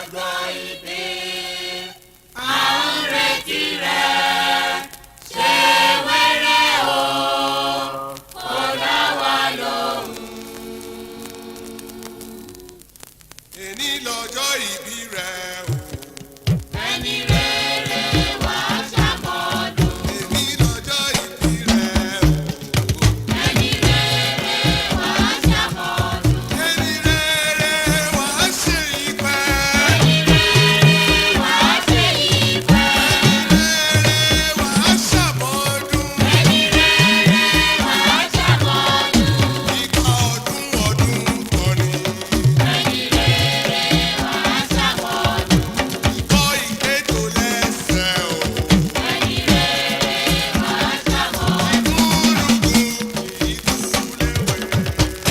lọ́jọ́ ìbí à ń retí rẹ̀ ṣe wẹ́rẹ́ o kó dá wa lóhùn. Èní lọ́jọ́ ìbí rẹ̀ o. Ẹni rere wá ṣàmọ́dún. Èní lọ́jọ́ ìbí rẹ̀ o. Ẹni rere wá ṣàmọ́dún. Ẹni rere wá ṣe ìpẹ́. Ẹni rere wá ṣe ìfẹ́. Rere wá ṣàmọ́dún. Ẹni rere wá ṣàmọ́dún. Ìgbà ọdún ọdún kan ni. Ẹni rere wá ṣàmọ́dún. Ìkọ́ ìkéjò lẹ́sẹ̀ o. Ẹni rere wá ṣàmọ́dún. Gúrúgú ìdúléwé.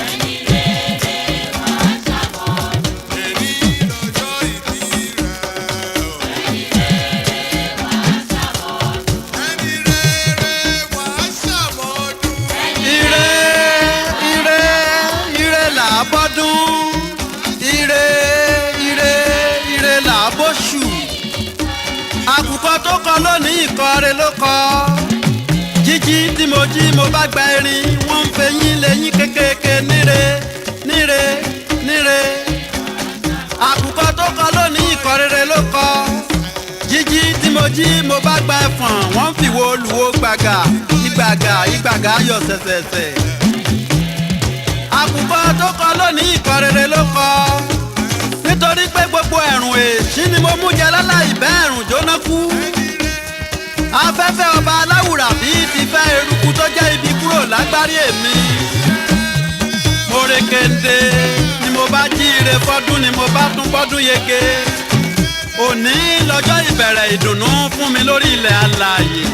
Ẹni rere wá ṣàmọ́dún. Èní lọ́jọ́ ìbí rẹ̀ o. Ẹni rere wá ṣàmọ́dún. Ẹni rere wá ṣàmọ́dún. Ire ire ire là bọ́dún ire ire ire là bóṣù àkùkọ tó kọ lónìí ìkọrẹ ló kọ jíjí tí mo jí mo bá gba erin wọ́n ń fẹyín lẹ́yìn kékèké níre níre níre àkùkọ tó kọ lónìí ìkọrẹ ló kọ jíjí tí mo jí mo bá gba ẹfọ̀n wọ́n ń fìwò olùwò gbàgà ìgbàgà yọ sẹ̀sẹ̀sẹ̀ àkùkọ tó kọ lónìí ìkọrẹrẹ ló kọ nítorí pé gbogbo ẹ̀rùn èṣí ni mo mú jẹ láláì bẹ́ ẹ̀rùn jóná kú afẹ́fẹ́ ọba aláwùrà bí ti fẹ́ eruku tó jẹ́ ibi kúrò lágbárí èmi mo rekende ni mo bá jí ire fọ́dún ni mo bá tún gbọ́dún yege òní lọ́jọ́ ìbẹ̀rẹ̀ ìdùnnú fún mi lórí ilẹ̀ alààyè